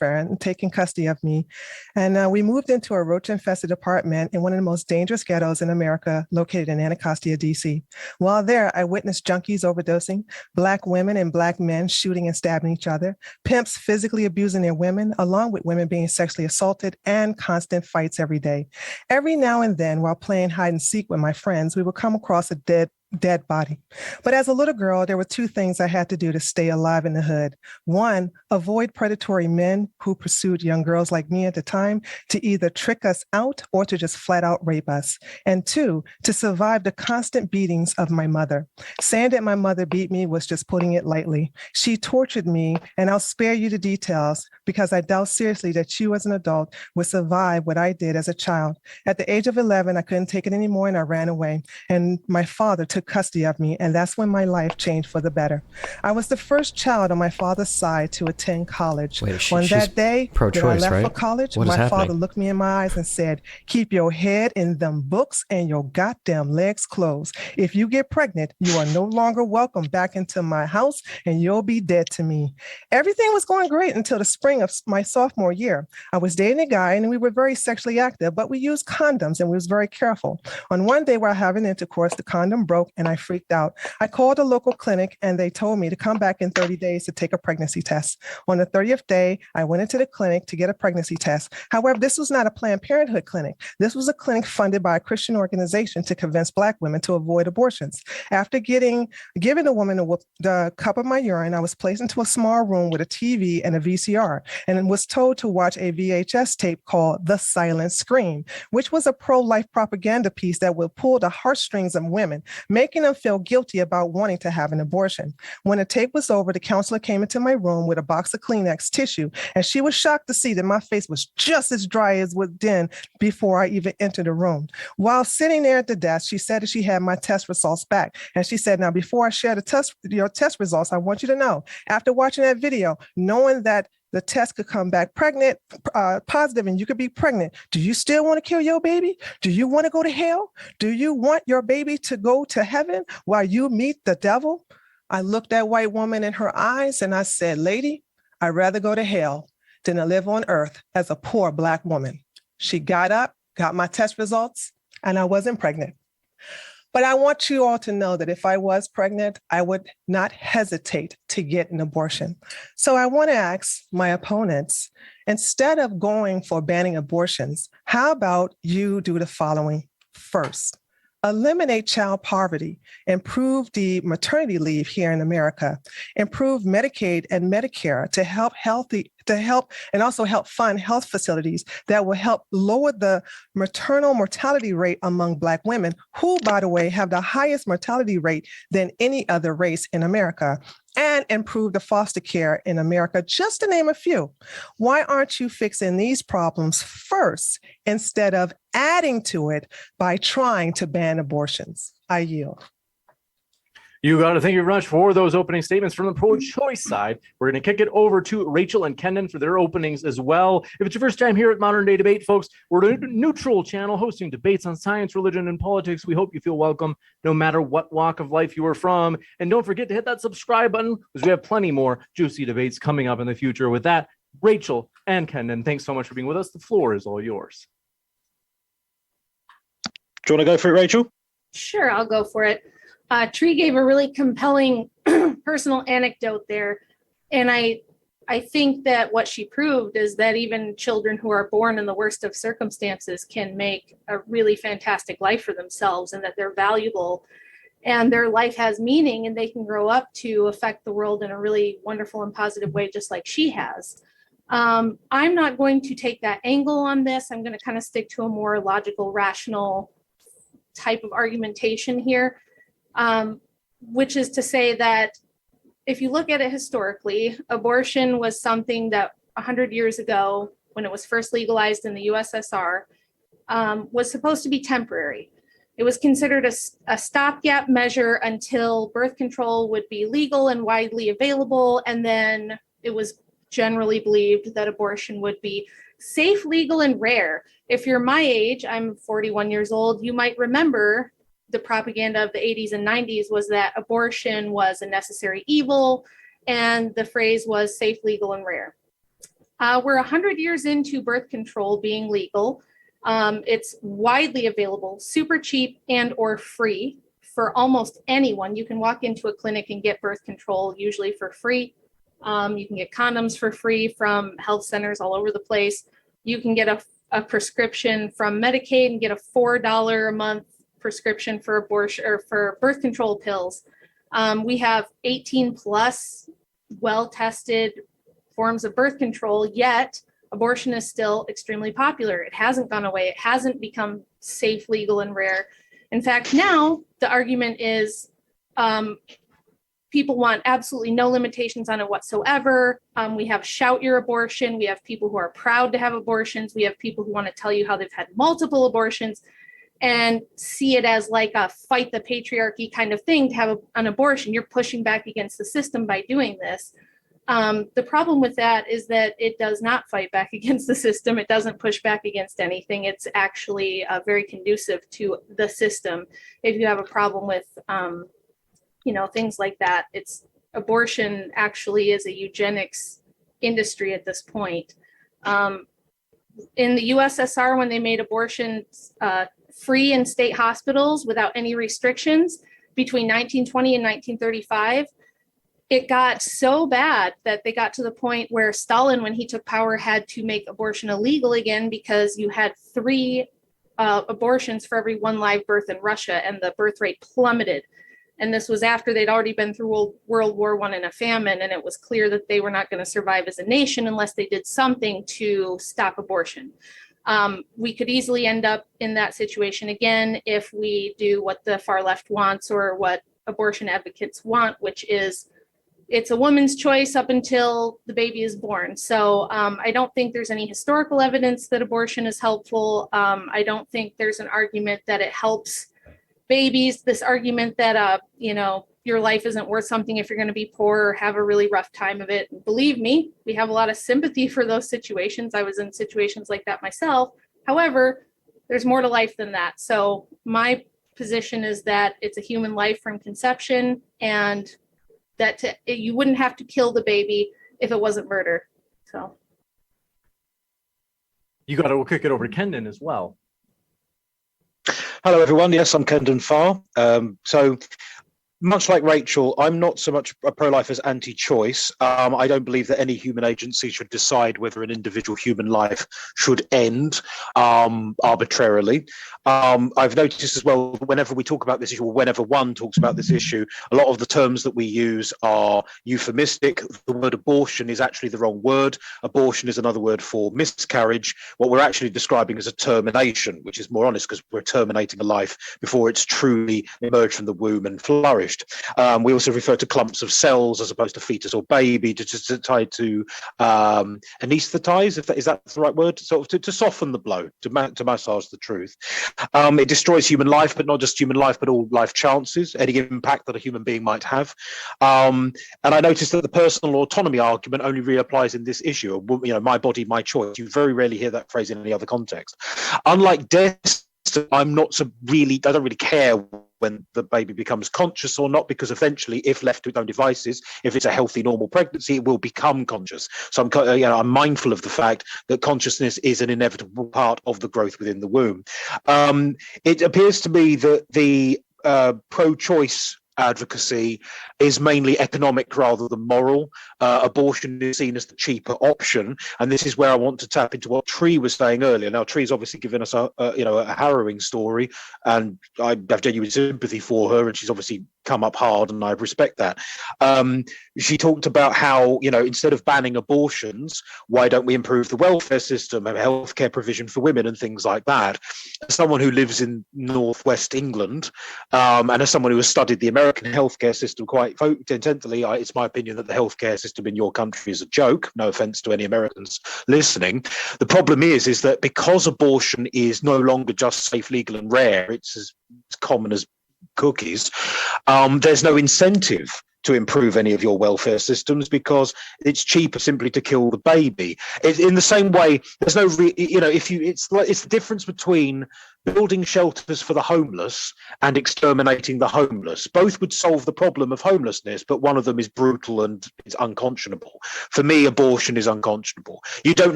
and taking custody of me. And we moved into a roach-infested apartment in one of the most dangerous ghettos in America, located in Anacostia, DC. While there, I witnessed junkies overdosing, Black women and Black men shooting and stabbing each other, pimps physically abusing their women, along with women being sexually assaulted, and constant fights every day. Every now and then, while playing hide and seek with my friends, we would come across a dead body. But as a little girl, there were two things I had to do to stay alive in the hood. One, avoid predatory men who pursued young girls like me at the time to either trick us out or to just flat out rape us. And two, to survive the constant beatings of my mother. Saying that my mother beat me was just putting it lightly. She tortured me, and I'll spare you the details because I doubt seriously that you as an adult would survive what I did as a child. At the age of 11, I couldn't take it anymore and I ran away. And my father took custody of me, and that's when my life changed for the better. I was the first child on my father's side to attend college. On that day that I left for college, my father looked me in my eyes and said, "Keep your head in them books and your goddamn legs closed. If you get pregnant, you are no longer welcome back into my house and you'll be dead to me." Everything was going great until the spring of my sophomore year. I was dating a guy and we were very sexually active, but we used condoms and we was very careful. On one day while having intercourse, the condom broke and I freaked out. I called a local clinic and they told me to come back in 30 days to take a pregnancy test. On the 30th day, I went into the clinic to get a pregnancy test. However, this was not a Planned Parenthood clinic. This was a clinic funded by a Christian organization to convince Black women to avoid abortions. After giving the woman the cup of my urine, I was placed into a small room with a TV and a VCR and was told to watch a VHS tape called The Silent Scream, which was a pro-life propaganda piece that would pull the heartstrings of women, making them feel guilty about wanting to have an abortion. When the tape was over, the counselor came into my room with a box of Kleenex tissue, and she was shocked to see that my face was just as dry as was then before I even entered the room. While sitting there at the desk, she said that she had my test results back. And she said, "Now, before I share your test results, I want you to know, after watching that video, knowing that the test could come back positive and you could be pregnant. Do you still want to kill your baby? Do you want to go to hell? Do you want your baby to go to heaven while you meet the devil?" I looked that white woman in her eyes and I said, "Lady, I'd rather go to hell than to live on earth as a poor Black woman." She got up, got my test results, and I wasn't pregnant. But I want you all to know that if I was pregnant, I would not hesitate to get an abortion. So I want to ask my opponents, instead of going for banning abortions, how about you do the following first? Eliminate child poverty, improve the maternity leave here in America, improve Medicaid and Medicare to help and also help fund health facilities that will help lower the maternal mortality rate among Black women, who, by the way, have the highest mortality rate than any other race in America, and improve the foster care in America, just to name a few. Why aren't you fixing these problems first instead of adding to it by trying to ban abortions? I yield. You got to thank you very much for those opening statements from the pro-choice side. We're going to kick it over to Rachel and Kendon for their openings as well. If it's your first time here at Modern Day Debate, folks, we're a neutral channel hosting debates on science, religion, and politics. We hope you feel welcome no matter what walk of life you are from. And don't forget to hit that subscribe button because we have plenty more juicy debates coming up in the future. With that, Rachel and Kendon, thanks so much for being with us. The floor is all yours. Do you want to go for it, Rachel? Sure, I'll go for it. Tree gave a really compelling personal anecdote there. And I think that what she proved is that even children who are born in the worst of circumstances can make a really fantastic life for themselves, and that they're valuable and their life has meaning, and they can grow up to affect the world in a really wonderful and positive way, just like she has. I'm not going to take that angle on this. I'm going to kind of stick to a more logical, rational type of argumentation here. Which is to say that if you look at it historically, abortion was something that 100 years ago, when it was first legalized in the USSR, was supposed to be temporary. It was considered a stopgap measure until birth control would be legal and widely available, and then it was generally believed that abortion would be safe, legal, and rare. If you're my age, I'm 41 years old, you might remember the propaganda of the 80s and 90s was that abortion was a necessary evil, and the phrase was safe, legal, and rare. We're 100 years into birth control being legal. It's widely available, super cheap and or free for almost anyone. You can walk into a clinic and get birth control, usually for free. You can get condoms for free from health centers all over the place. You can get a prescription from Medicaid and get a $4 a month prescription for abortion or for birth control pills. We have 18 plus well-tested forms of birth control, yet abortion is still extremely popular. It hasn't gone away. It hasn't become safe, legal, and rare. In fact, now the argument is people want absolutely no limitations on it whatsoever. We have shout your abortion. We have people who are proud to have abortions. We have people who want to tell you how they've had multiple abortions and see it as like a fight the patriarchy kind of thing to have an abortion. You're pushing back against the system by doing this. The problem with that is that it does not fight back against the system. It doesn't push back against anything. It's actually very conducive to the system. If you have a problem with things like that, abortion actually is a eugenics industry at this point. In the USSR, when they made abortions free in state hospitals without any restrictions between 1920 and 1935, it got so bad that they got to the point where Stalin, when he took power, had to make abortion illegal again because you had 3 abortions for every 1 live birth in Russia, and the birth rate plummeted. And this was after they'd already been through World War I and a famine, and it was clear that they were not going to survive as a nation unless they did something to stop abortion. We could easily end up in that situation again if we do what the far left wants or what abortion advocates want, which is it's a woman's choice up until the baby is born. So I don't think there's any historical evidence that abortion is helpful. I don't think there's an argument that it helps babies. This argument that, your life isn't worth something if you're going to be poor or have a really rough time of it. Believe me, we have a lot of sympathy for those situations. I was in situations like that myself. However, there's more to life than that. So my position is that it's a human life from conception, and that you wouldn't have to kill the baby if it wasn't murder. So. We'll kick it over to Kendon as well. Hello, everyone. Yes, I'm Kendon Farr. So much like Rachel, I'm not so much a pro-life as anti-choice. I don't believe that any human agency should decide whether an individual human life should end arbitrarily. I've noticed as well, whenever we talk about this issue, or whenever one talks about this issue, a lot of the terms that we use are euphemistic. The word abortion is actually the wrong word. Abortion is another word for miscarriage. What we're actually describing is a termination, which is more honest because we're terminating a life before it's truly emerged from the womb and flourished. We also refer to clumps of cells as opposed to fetus or baby, to tied to anesthetize, is that the right word? Sort of to soften the blow, to massage the truth. It destroys human life, but not just human life, but all life chances, any impact that a human being might have. And I noticed that the personal autonomy argument only really applies in this issue. My body, my choice. You very rarely hear that phrase in any other context. Unlike death, I don't really care when the baby becomes conscious or not, because eventually, if left to its own devices, if it's a healthy, normal pregnancy, it will become conscious. So I'm mindful of the fact that consciousness is an inevitable part of the growth within the womb. It appears to me that the pro-choice advocacy is mainly economic rather than moral. Abortion is seen as the cheaper option, and this is where I want to tap into what Tree was saying earlier. Now, Tree's obviously given us a harrowing story, and I have genuine sympathy for her, and she's obviously come up hard, and I respect that. She talked about how, instead of banning abortions, why don't we improve the welfare system and healthcare provision for women and things like that? As someone who lives in northwest England, and as someone who has studied the American healthcare system quite intently, it's my opinion that the healthcare system in your country is a joke. No offense to any Americans listening. The problem is that because abortion is no longer just safe, legal, and rare, it's as common as cookies, there's no incentive to improve any of your welfare systems, because it's cheaper simply to kill the baby. In the same way, there's no, it's the difference between building shelters for the homeless and exterminating the homeless. Both would solve the problem of homelessness, but one of them is brutal and it's unconscionable. For me, abortion is unconscionable. You don't need